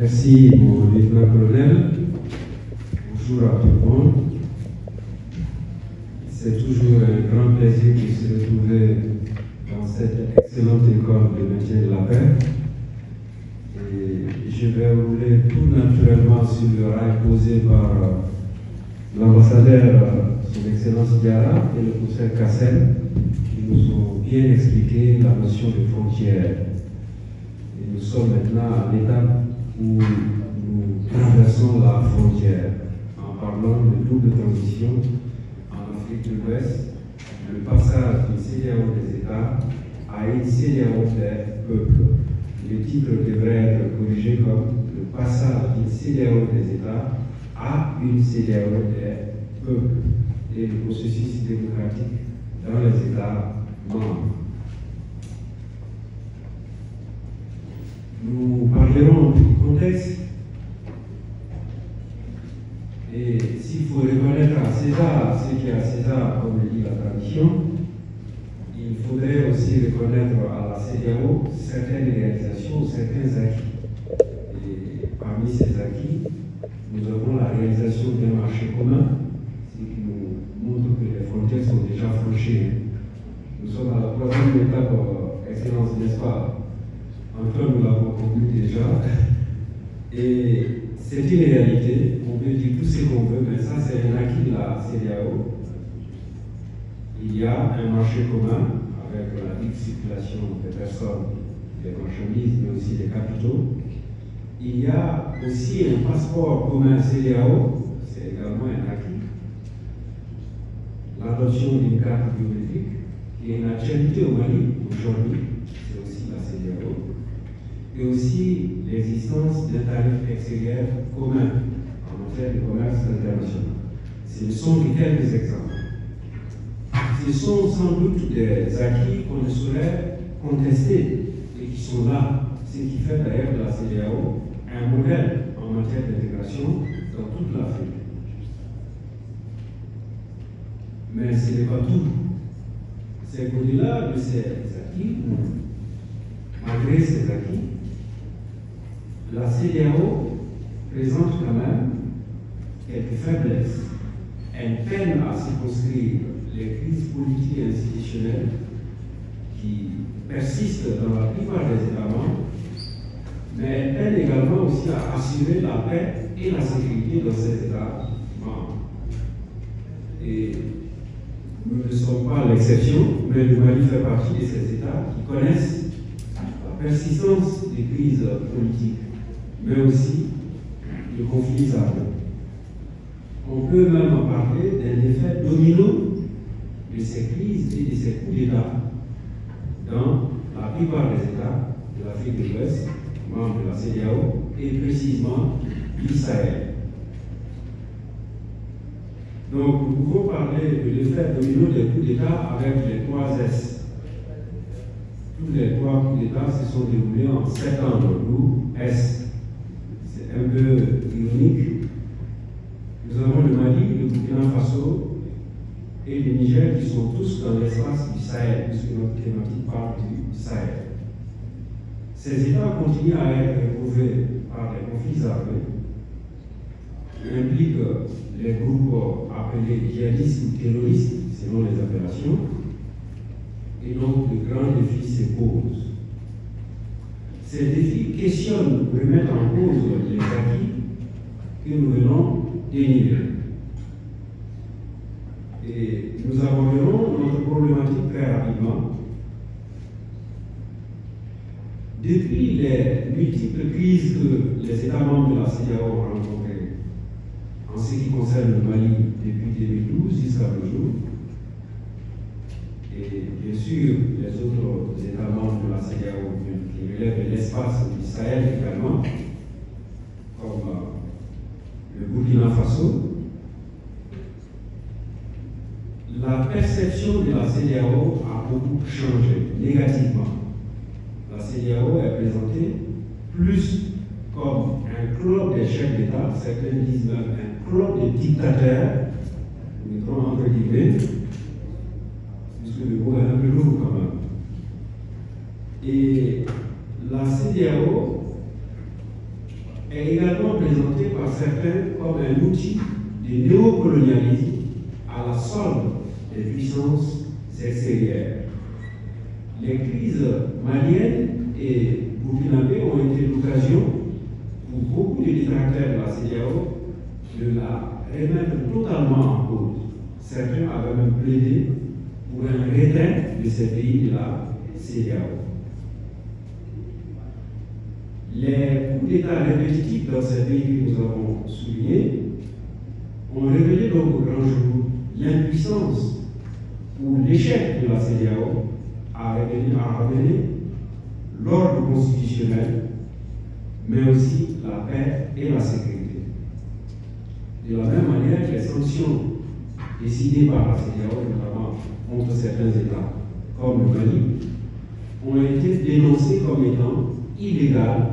Merci, mon lieutenant-colonel. Bonjour à tout le monde. C'est toujours un grand plaisir de se retrouver dans cette excellente école de maintien de la paix. Et je vais rouler tout naturellement sur le rail posé par l'ambassadeur, son Excellence Diarra, et le professeur Kassem, qui nous ont bien expliqué la notion de frontière. Et nous sommes maintenant à l'étape où nous traversons la frontière en parlant de double transition en Afrique de l'Ouest, le passage d'une CEDEAO des États à une CEDEAO des peuples. Le titre devrait être corrigé comme le passage d'une CEDEAO des États à une CEDEAO des peuples et le processus démocratique dans les États membres. Nous parlerons du contexte et s'il faut reconnaître à César ce qui est à César, comme le dit la tradition, il faudrait aussi reconnaître à la CEDEAO certaines réalisations, certains acquis. Et parmi ces acquis, nous avons la réalisation d'un marché commun, ce qui nous montre que les frontières sont déjà franchies. Nous sommes à la troisième étape, Excellence, n'est-ce pas? Enfin, nous l'avons conclu déjà. Et c'est une réalité, on peut dire tout ce qu'on veut, mais ça c'est un acquis de la CEDEAO. Il y a un marché commun avec la libre circulation des personnes, des marchandises, mais aussi des capitaux. Il y a aussi un passeport commun CEDEAO, c'est également un acquis. L'adoption d'une carte biométrique, qui est une actualité au Mali aujourd'hui, c'est aussi la CEDEAO. Et aussi l'existence d'un tarif extérieur commun en matière de commerce international. Ce ne sont que quelques exemples. Ce sont sans doute des acquis qu'on ne saurait contester et qui sont là, ce qui fait d'ailleurs de la CEDEAO un modèle en matière d'intégration dans toute l'Afrique. Mais ce n'est pas tout. C'est qu'au-delà de ces acquis, malgré ces acquis, la CEDEAO présente quand même quelques faiblesses. Elle peine à circonscrire les crises politiques et institutionnelles qui persistent dans la plupart des États membres, mais elle peine également aussi à assurer la paix et la sécurité dans ces États membres. Et nous ne sommes pas l'exception, mais le Mali fait partie de ces États qui connaissent la persistance des crises politiques, mais aussi de conflits armés. On peut même parler d'un effet domino de ces crises et de ces coups d'État dans la plupart des États de l'Afrique de l'Ouest, membres de la CEDEAO, et précisément du Sahel. Donc nous pouvons parler de l'effet domino des coups d'État avec les 3 S. Tous les 3 coups d'État se sont déroulés en septembre, d'où S. C'est un peu ironique. Nous avons le Mali, le Burkina Faso et le Niger qui sont tous dans l'espace du Sahel, puisque notre thématique parle du Sahel. Ces États continuent à être éprouvés par les conflits armés qui impliquent les groupes appelés djihadistes ou terroristes, selon les appellations, et donc de grands défis se posent. Ces défis questionnent ou remettent en cause les acquis que nous venons dénigrer. Et nous aborderons notre problématique très rapidement. Depuis les multiples crises que les États membres de la CEDEAO ont rencontrées en ce qui concerne le Mali depuis 2012 jusqu'à nos jours, et bien sûr les autres États membres de la CEDEAO qui relèvent de l'espace du Sahel également, comme le Burkina Faso, la perception de la CEDEAO a beaucoup changé négativement. La CEDEAO est présentée plus comme un club des chefs d'État, certains disent même un club de dictateurs, mettons entre guillemets, puisque le mot est un peu lourd quand même. Et la CEDEAO est par certains comme un outil de néocolonialisme à la solde des puissances extérieures. Les crises maliennes et burkinabées ont été l'occasion pour beaucoup de détracteurs de la CEDEAO de la remettre totalement en cause. Certains avaient même plaidé pour un retrait de ces pays de la CEDEAO. Les coups d'État répétitifs dans ces pays que nous avons soulignés ont révélé donc au grand jour l'impuissance ou l'échec de la CEDEAO à ramener l'ordre constitutionnel, mais aussi la paix et la sécurité. De la même manière, les sanctions décidées par la CEDEAO, notamment contre certains États, comme le Mali, ont été dénoncées comme étant illégales,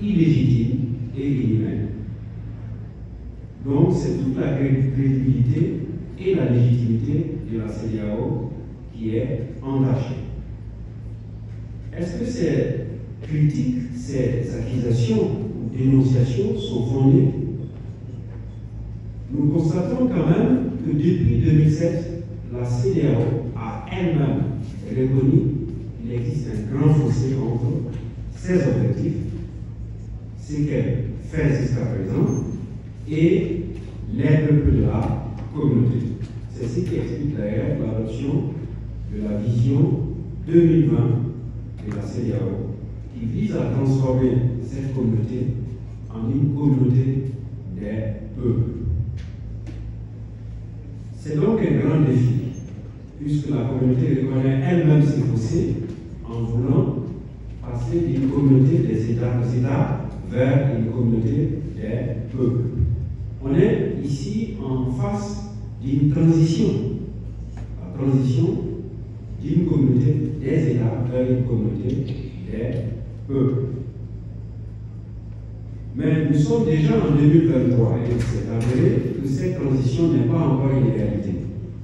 illégitimes et inhumaines. Donc, c'est toute la crédibilité et la légitimité de la CEDEAO qui est entachée. Est-ce que ces critiques, ces accusations ou dénonciations sont fondées? Nous constatons quand même que depuis 2007, la CEDEAO a elle-même reconnu qu'il existe un grand fossé entre ses objectifs, ce qu'elle fait jusqu'à présent, et les peuples de la communauté. C'est ce qui explique d'ailleurs l'adoption de la vision 2020 de la CEDEAO, qui vise à transformer cette communauté en une communauté des peuples. C'est donc un grand défi, puisque la communauté reconnaît elle-même ses fossés en voulant passer d'une communauté des États vers une communauté des peuples. On est ici en face d'une transition, la transition d'une communauté des États vers une communauté des peuples. Mais nous sommes déjà en 2023 et c'est avéré que cette transition n'est pas encore une réalité.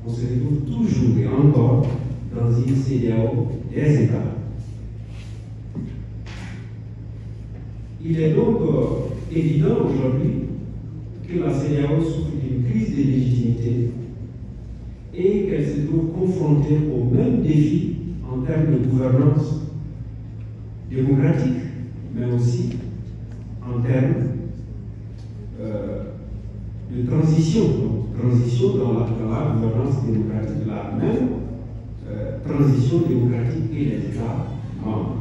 On se retrouve toujours et encore dans une CEDEAO des États. Il est donc évident aujourd'hui que la CEDEAO souffre d'une crise de légitimité et qu'elle se trouve confrontée aux mêmes défis en termes de gouvernance démocratique, mais aussi en termes de transition, donc transition dans la gouvernance démocratique, la même transition démocratique et les États membres.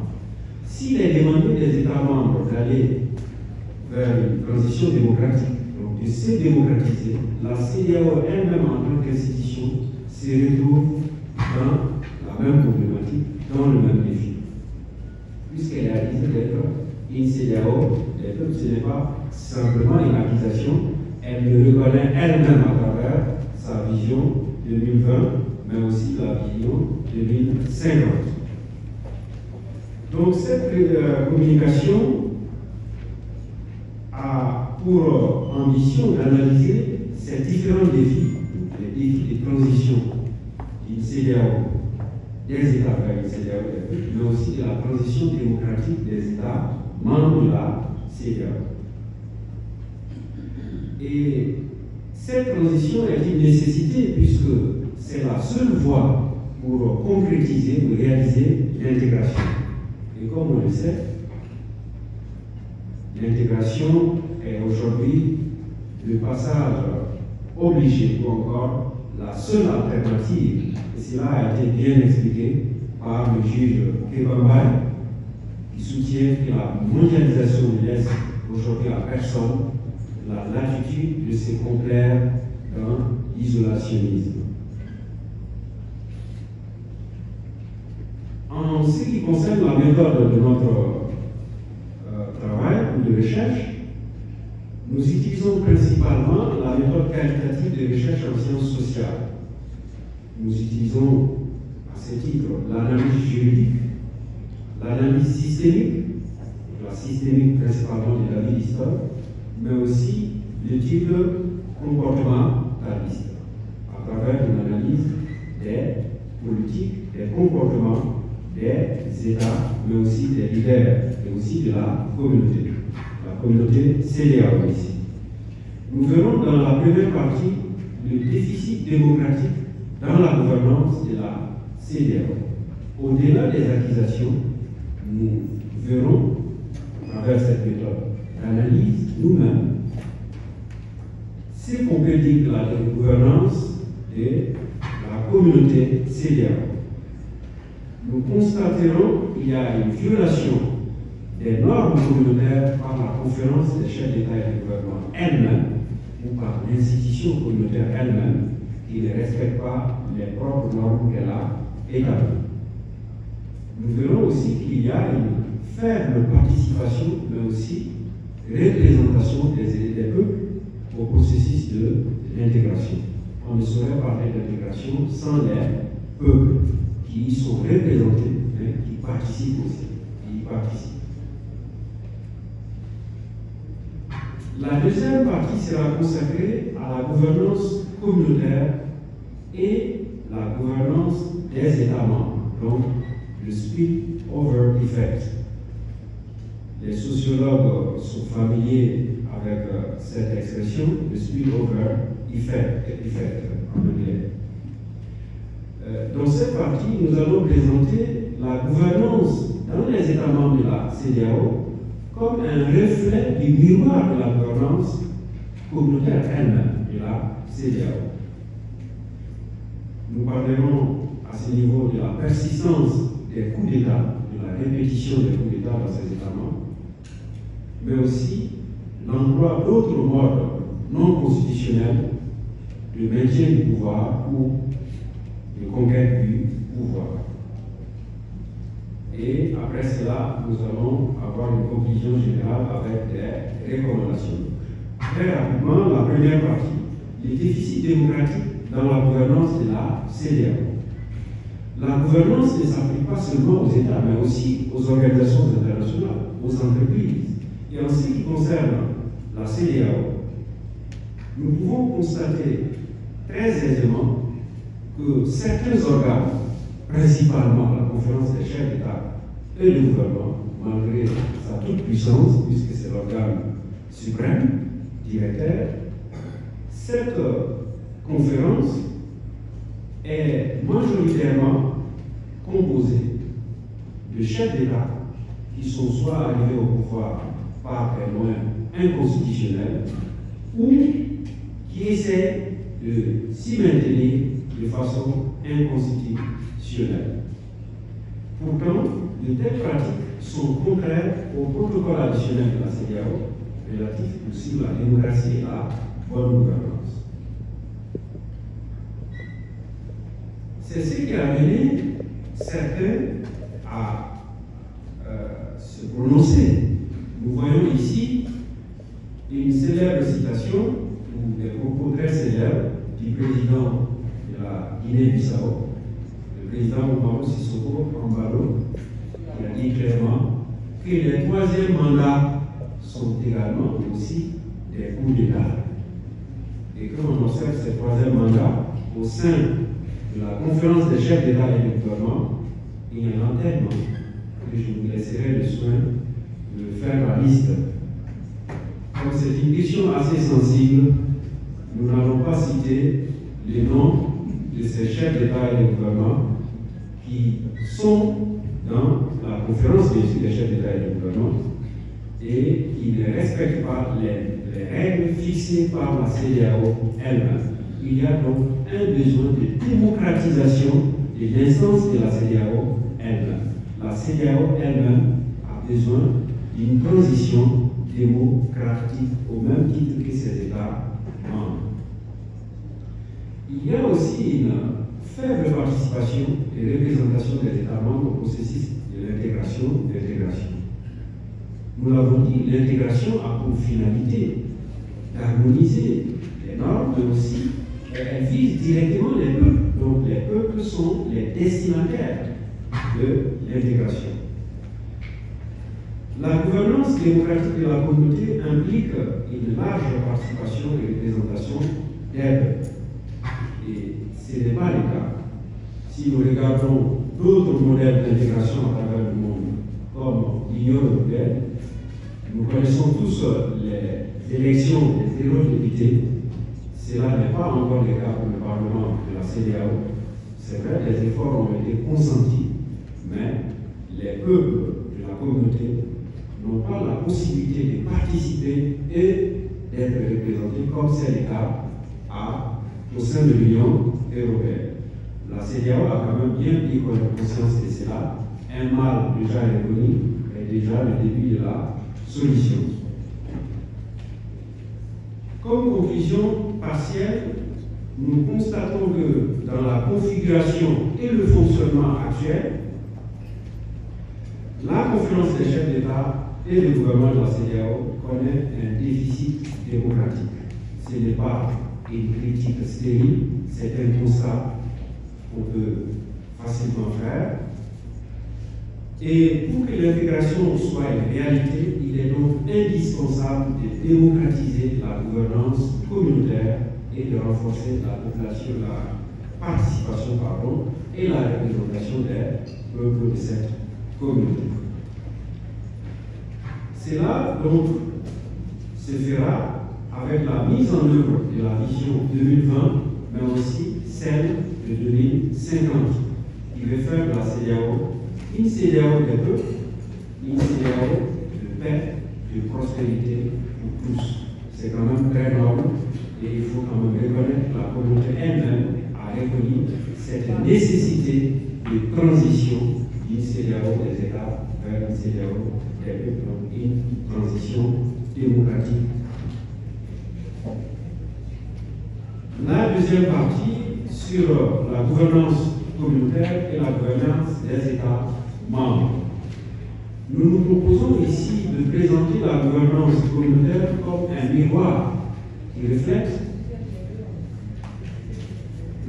S'il est demandé des États membres d'aller vers une transition démocratique, donc de se démocratiser, la CEDEAO elle-même en tant qu'institution se retrouve dans la même problématique, dans le même défi. Puisqu'elle est accusée d'être une CEDEAO, ce n'est pas simplement une accusation, elle le reconnaît elle-même à travers sa vision 2020, mais aussi la vision 2050. Donc cette communication a pour ambition d'analyser ces différents défis, les défis de transition d'une CEDEAO, des États vers une CEDEAO, mais aussi de la transition démocratique des États membres de la CEDEAO. Et cette transition est une nécessité puisque c'est la seule voie pour concrétiser, pour réaliser l'intégration. Et comme on le sait, l'intégration est aujourd'hui le passage obligé ou encore la seule alternative. Et cela a été bien expliqué par le juge Kebambay, qui soutient que la mondialisation ne laisse aujourd'hui à personne la latitude de se complaire dans l'isolationnisme. En ce qui concerne la méthode de notre travail ou de recherche, nous utilisons principalement la méthode qualitative de recherche en sciences sociales. Nous utilisons à ce titre l'analyse juridique, l'analyse systémique, la systémique principalement de la vie d'histoire, mais aussi l'étude comportementaliste, à travers une analyse des politiques, des comportements des États, mais aussi des leaders, et aussi de la communauté CEDEAO ici. Nous verrons dans la première partie le déficit démocratique dans la gouvernance de la CEDEAO. Au-delà des accusations, nous verrons, à travers cette méthode d'analyse, nous-mêmes, ce qu'on peut dire de la gouvernance de la communauté CEDEAO. Nous constaterons qu'il y a une violation des normes communautaires par la conférence des chefs d'État et de gouvernement elle-même ou par l'institution communautaire elle-même qui ne respecte pas les propres normes qu'elle a établies. Nous verrons aussi qu'il y a une faible participation, mais aussi représentation des peuples au processus de l'intégration. On ne saurait parler d'intégration sans les peuples qui y sont représentés, mais qui participent aussi, qui y participent. La deuxième partie sera consacrée à la gouvernance communautaire et la gouvernance des États membres, donc le spillover effect. Les sociologues sont familiers avec cette expression, le spillover effect en anglais. Dans cette partie, nous allons présenter la gouvernance dans les États membres de la CEDEAO comme un reflet du miroir de la gouvernance communautaire elle-même de la CEDEAO. Nous parlerons à ce niveau de la persistance des coups d'État, de la répétition des coups d'État dans ces États membres, mais aussi l'emploi d'autres modes non constitutionnels de maintien du pouvoir ou de conquête du pouvoir. Et après cela, nous allons avoir une conclusion générale avec des recommandations. Très rapidement, la première partie, les déficits démocratiques dans la gouvernance de la CEDEAO. La gouvernance ne s'applique pas seulement aux États, mais aussi aux organisations internationales, aux entreprises. Et en ce qui concerne la CEDEAO, nous pouvons constater très aisément que certains organes, principalement la conférence des chefs d'État et de gouvernement, malgré sa toute puissance, puisque c'est l'organe suprême, directeur, cette conférence est majoritairement composée de chefs d'État qui sont soit arrivés au pouvoir par des moyens inconstitutionnels ou qui essaient de s'y maintenir de façon inconstitutionnelle. Pourtant, de telles pratiques sont contraires au protocole additionnel de la CEDEAO relatif aussi à la démocratie et à la bonne gouvernance. C'est ce qui a amené certains à se prononcer. Nous voyons ici une célèbre citation ou des propos très célèbres du président de la Guinée-Bissau, le président Umaru Sissoco Embalo, qui a dit clairement que les troisièmes mandats sont également aussi des coups d'État. Et quand on observe ces troisième mandats au sein de la conférence des chefs d'État et de gouvernement, il y en a tellement que je vous laisserai le soin de faire la liste. Comme c'est une question assez sensible, nous n'allons pas citer les noms de ces chefs d'État et de gouvernement qui sont dans la conférence des chefs d'État et de gouvernement et qui ne respectent pas les règles fixées par la CEDEAO elle-même. Il y a donc un besoin de démocratisation de l'instance de la CEDEAO elle-même. La CEDEAO elle-même a besoin d'une transition démocratique au même titre que ses États membres. Il y a aussi une faible participation et représentation des États membres au processus de l'intégration. Nous l'avons dit, l'intégration a pour finalité d'harmoniser les normes, mais aussi elle vise directement les peuples. Donc les peuples sont les destinataires de l'intégration. La gouvernance démocratique de la communauté implique une large participation et représentation des peuples. Et ce n'est pas le cas. Si nous regardons d'autres modèles d'intégration à travers le monde, comme l'Union européenne, Nous connaissons tous les élections des eurodéputés. Cela n'est pas encore le cas pour le Parlement de la CEDEAO. C'est vrai, les efforts ont été consentis, mais les peuples de la communauté n'ont pas la possibilité de participer et d'être représentés comme c'est le cas au sein de l'Union européenne. La CEDEAO a quand même bien pris conscience de cela. Un mal déjà reconnu est déjà le début de la solution. Comme conclusion partielle, nous constatons que dans la configuration et le fonctionnement actuel, la conférence des chefs d'État et le gouvernement de la CEDEAO connaît un déficit démocratique. Ce n'est pas une critique stérile, c'est un constat qu'on peut facilement faire. Et pour que l'intégration soit une réalité, il est donc indispensable de démocratiser la gouvernance communautaire et de renforcer la participation et la représentation des peuples de cette communauté. Cela donc se fera avec la mise en œuvre de la vision 2020, mais aussi celle de 2050, qui veut faire de la CEDEAO une CEDEAO des peuples, une CEDEAO de paix, de prospérité pour tous. C'est quand même très noble et il faut quand même reconnaître que la communauté elle-même a reconnu cette nécessité de transition d'une CEDEAO des États vers une CEDEAO des peuples, donc une transition démocratique. La deuxième partie sur la gouvernance communautaire et la gouvernance des États membres. Nous nous proposons ici de présenter la gouvernance communautaire comme un miroir qui reflète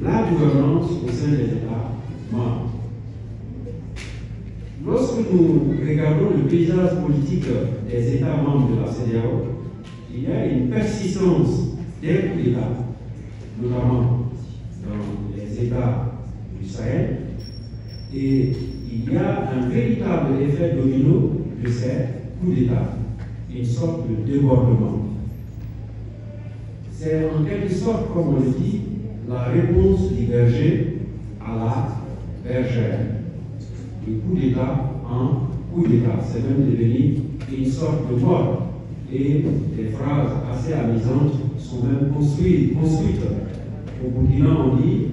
la gouvernance au sein des États membres. Lorsque nous regardons le paysage politique des États membres de la CEDEAO, il y a une persistance des coups d'État, notamment dans les États du Sahel, et il y a un véritable effet domino de ces coups d'État, une sorte de débordement. C'est en quelque sorte, comme on le dit, la réponse du berger à la bergère. Le coup d'État en coup d'État, c'est même devenu une sorte de mode. Et des phrases assez amusantes sont même construites. Au Burkina, on dit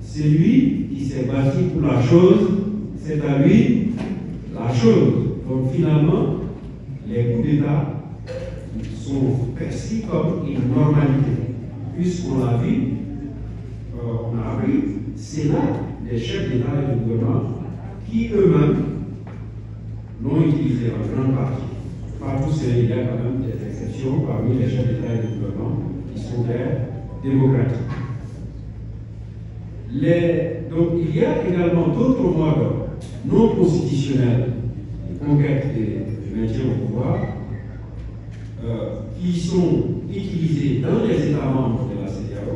c'est lui qui s'est battu pour la chose, c'est à lui la chose. Donc finalement, les coups d'État sont perçus comme une normalité. Puisqu'on l'a vu, on a appris, c'est là les chefs d'État et de gouvernement qui eux-mêmes l'ont utilisé en grande partie. Pas tous, il y a quand même des exceptions parmi les chefs d'État et de gouvernement qui sont des démocratiques. Donc il y a également d'autres modes non constitutionnels de conquête et de maintien au pouvoir qui sont utilisés dans les États membres de la CEDEAO.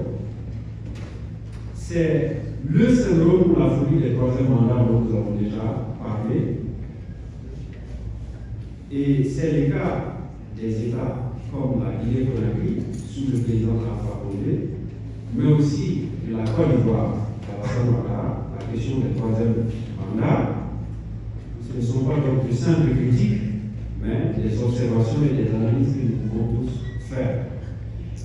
C'est le syndrome ou la folie des troisième mandats dont nous avons déjà parlé. Et c'est le cas des États comme la Guinée-Conakry, sous le président Alpha Condé, mais aussi de la Côte d'Ivoire, la question des troisième mandats. Ce ne sont pas donc de simples critiques, mais des observations et des analyses que nous pouvons tous faire.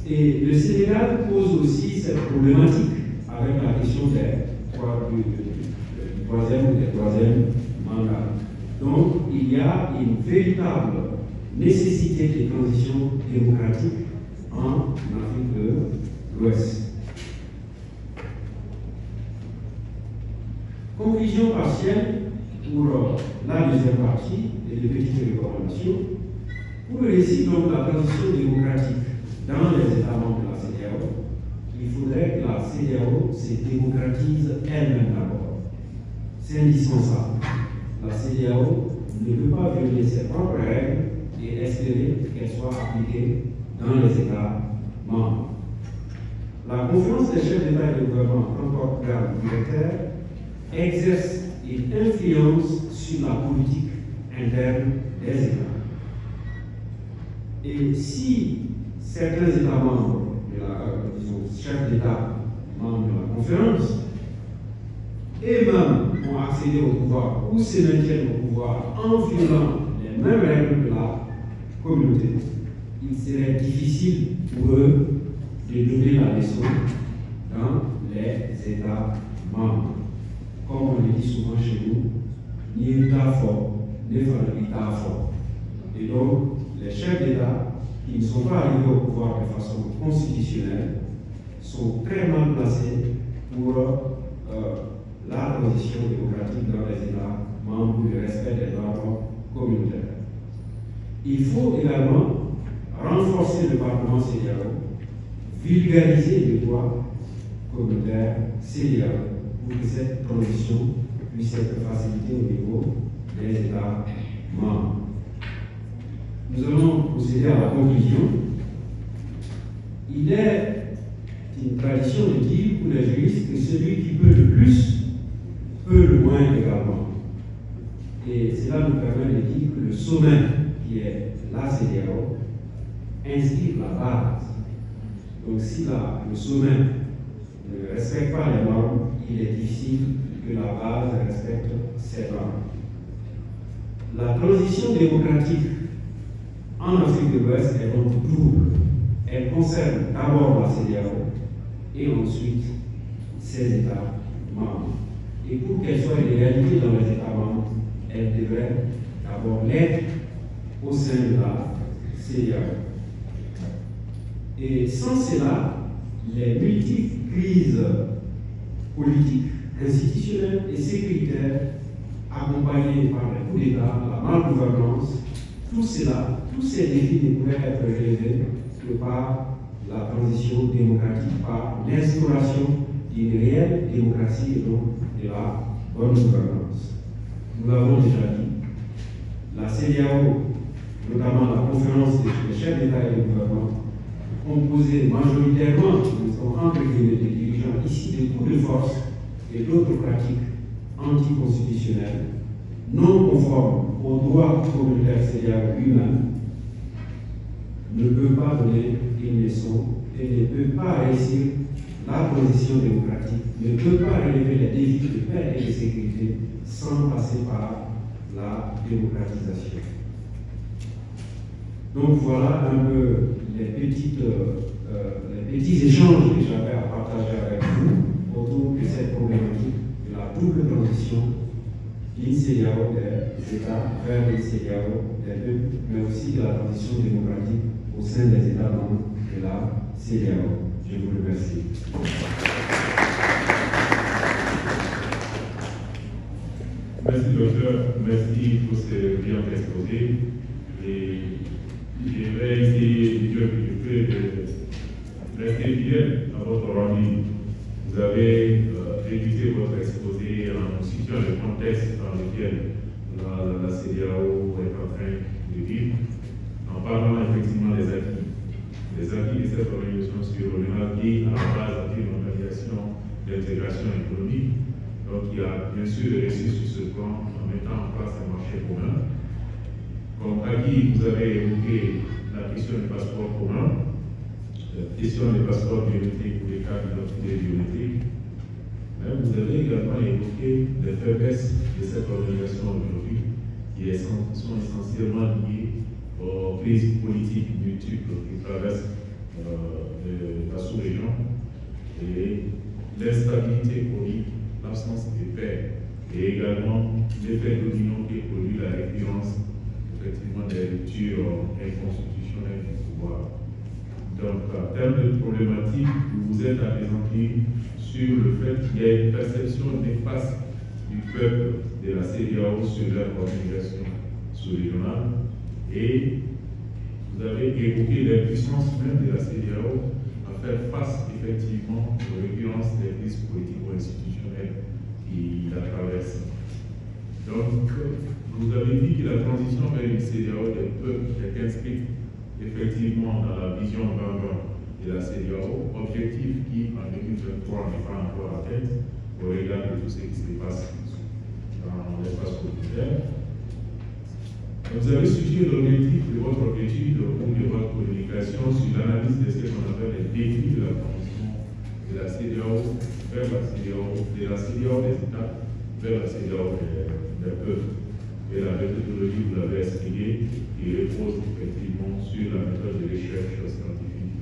Et le Sénégal pose aussi cette problématique avec la question du troisième ou des troisième mandats. Donc, il y a une véritable nécessité de transition démocratique en Afrique de l'Ouest. Conclusion partielle pour la deuxième partie et les petites recommandations. Pour réussir donc la transition démocratique dans les États membres de la CEDEAO, il faudrait que la CEDEAO se démocratise elle-même d'abord. C'est indispensable. La CEDEAO ne peut pas violer ses propres règles et espérer qu'elles soient appliquées dans les États membres. La conférence des chefs d'État et de gouvernement en programme directeur exerce une influence sur la politique interne des États. Et si certains États membres, disons, chefs d'État membres de la conférence, eux-mêmes ont accédé au pouvoir ou se maintiennent au pouvoir en violant les mêmes règles de la communauté, il serait difficile pour eux de donner la leçon dans les États membres. Comme on le dit souvent chez nous, ni État fort, ni État fort. Et donc, les chefs d'État qui ne sont pas arrivés au pouvoir de façon constitutionnelle sont très mal placés pour la transition démocratique dans les États membres ou le respect des droits communautaires. Il faut également renforcer le Parlement CEDEAO, vulgariser le droit communautaire CEDEAO pour que cette transition puisse être facilitée au niveau des États membres. Nous allons procéder à la conclusion. Il est une tradition de dire pour les juristes que celui qui peut le plus peut le moins également. Et cela nous permet de dire que le sommet, qui est la CEDEAO, inscrit la base. Donc si le sommet ne respecte pas les normes, il est difficile que la base respecte ces normes. La transition démocratique en Afrique de l'Ouest est donc double. Elle concerne d'abord la CEDEAO et ensuite ses États membres. Et pour qu'elle soit une réalité dans les États membres, elle devrait d'abord l'être au sein de la CEDEAO. Et sans cela, les multiples crises politiques, institutionnelles et sécuritaires accompagnées par les coups d'État, la malgouvernance, tous ces défis ne pourraient être relevés que par la transition démocratique, par l'instauration d'une réelle démocratie et donc de la bonne gouvernance. Nous l'avons déjà dit, la CEDEAO, notamment la conférence des chefs d'État et de gouvernement, composée majoritairement, entre guillemets, des dirigeants ici de coups de force et d'autres pratiques anticonstitutionnelles, non conformes au droit communautaire CEDEAO lui-même, ne peut pas donner une leçon et ne peut pas réussir la transition démocratique, ne peut pas relever les défis de paix et de sécurité sans passer par la démocratisation. Donc voilà un peu les petits échanges que j'avais à partager avec vous autour de cette problématique de la double transition d'une CEDEAO des États vers une CEDEAO des peuples, mais aussi de la transition démocratique au sein des États membres de la CEDEAO. Je vous remercie. Merci docteur, merci pour ce brillant exposé. Et je vais essayer du mieux que je peux de rester fidèle à votre rendu. Vous avez débuté votre exposé en situant le contexte dans lequel la CEDEAO est en train de vivre, en parlant effectivement des acquis de cette organisation surrégionale qui, à la base, a été une organisation d'intégration économique. Donc, il y a bien sûr réussi sur ce plan en mettant en place un marché commun. Comme acquis, vous avez évoqué la question du passeport commun, la question des passeports biométriques pour les cas d'identité biométrique. Mais vous avez également évoqué les faiblesses de cette organisation aujourd'hui, qui sont essentiellement liées aux crises politiques multiples qui traversent la sous-région et l'instabilité chronique, l'absence de paix et également l'effet domino qui produit la récurrence effectivement des ruptures inconstitutionnelles du pouvoir. Donc, en termes de problématiques, vous vous êtes appesantis sur le fait qu'il y a une perception néfaste du peuple de la CEDEAO sur leur organisation sous-régionale et vous avez évoqué l'impuissance même de la CEDEAO à faire face effectivement aux récurrences des crises politico-institutionnelles qui la traversent. Donc, vous avez dit que la transition vers une CEDEAO des peuples est inscrite effectivement dans la vision 2020 de la CEDEAO, objectif qui en 2023 n'est pas encore atteint au regard de tout ce qui se passe dans l'espace communautaire. Vous avez situé l'objectif de votre étude ou de votre communication sur l'analyse de ce qu'on appelle les défis de la transition de la CEDEAO vers la CEDEAO, de la CEDEAO des États vers la CEDEAO des peuples. Et la méthodologie, vous l'avez expliqué, qui repose effectivement sur la méthode de recherche scientifique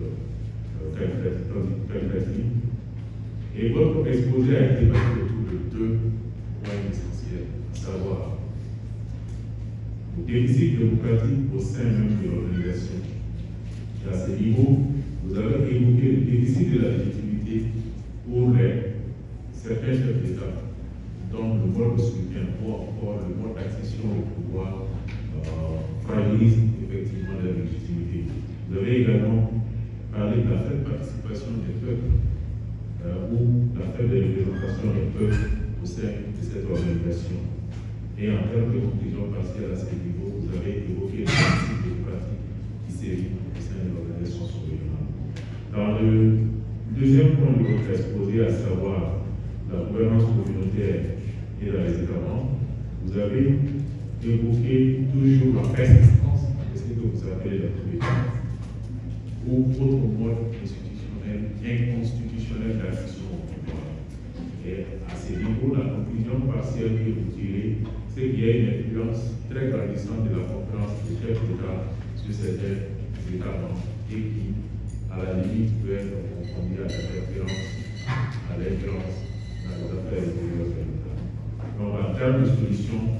qualitative. Et votre exposé a été basé autour de deux points essentiels, à savoir le déficit démocratique au sein même de l'organisation. Et à ce niveau, vous avez évoqué le déficit de la légitimité pour certains chefs d'État, dont le mode de soutien ou encore le mode d'accession au pouvoir fragilise effectivement la légitimité. Vous avez également parlé de la faible participation des peuples ou la faible représentation des peuples au sein de cette organisation. Et en termes de conclusion partielle à ce niveau, vous avez évoqué le principe démocratique qui sévit au sein de l'organisation sous-régionale. Dans le deuxième point de votre exposé, à savoir la gouvernance communautaire et dans les États membres, vous avez évoqué toujours la persistance de ce que vous appelez la couverture ou autre mode institutionnel, inconstitutionnel d'accession au pouvoir. Et à ce niveau, la conclusion partielle que vous tirez, c'est qu'il y a une influence très grandissante de la conférence des chefs d'État sur certains États membres et qui, à la limite, peut être confondue à l'interférence, à l'ingérence dans les affaires intérieures de l'État. Donc, en termes de solution,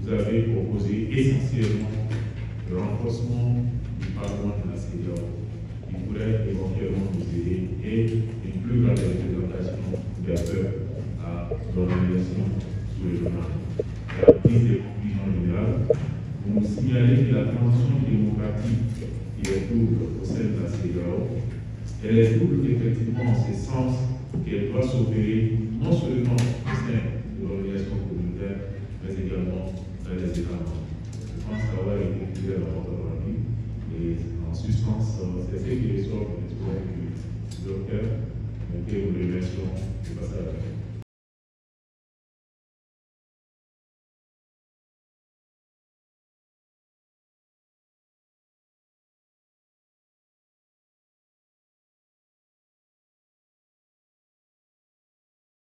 vous avez proposé essentiellement le renforcement du Parlement de la CEDEAO, qui pourrait éventuellement nous aider, et une plus grande représentation des peuples à l'organisation sous-régionale. La prise des conclusions générales, vous nous signalez que la transition démocratique qui est double au sein de la CEDEAO, elle est double effectivement en ce sens qu'elle doit s'opérer non seulement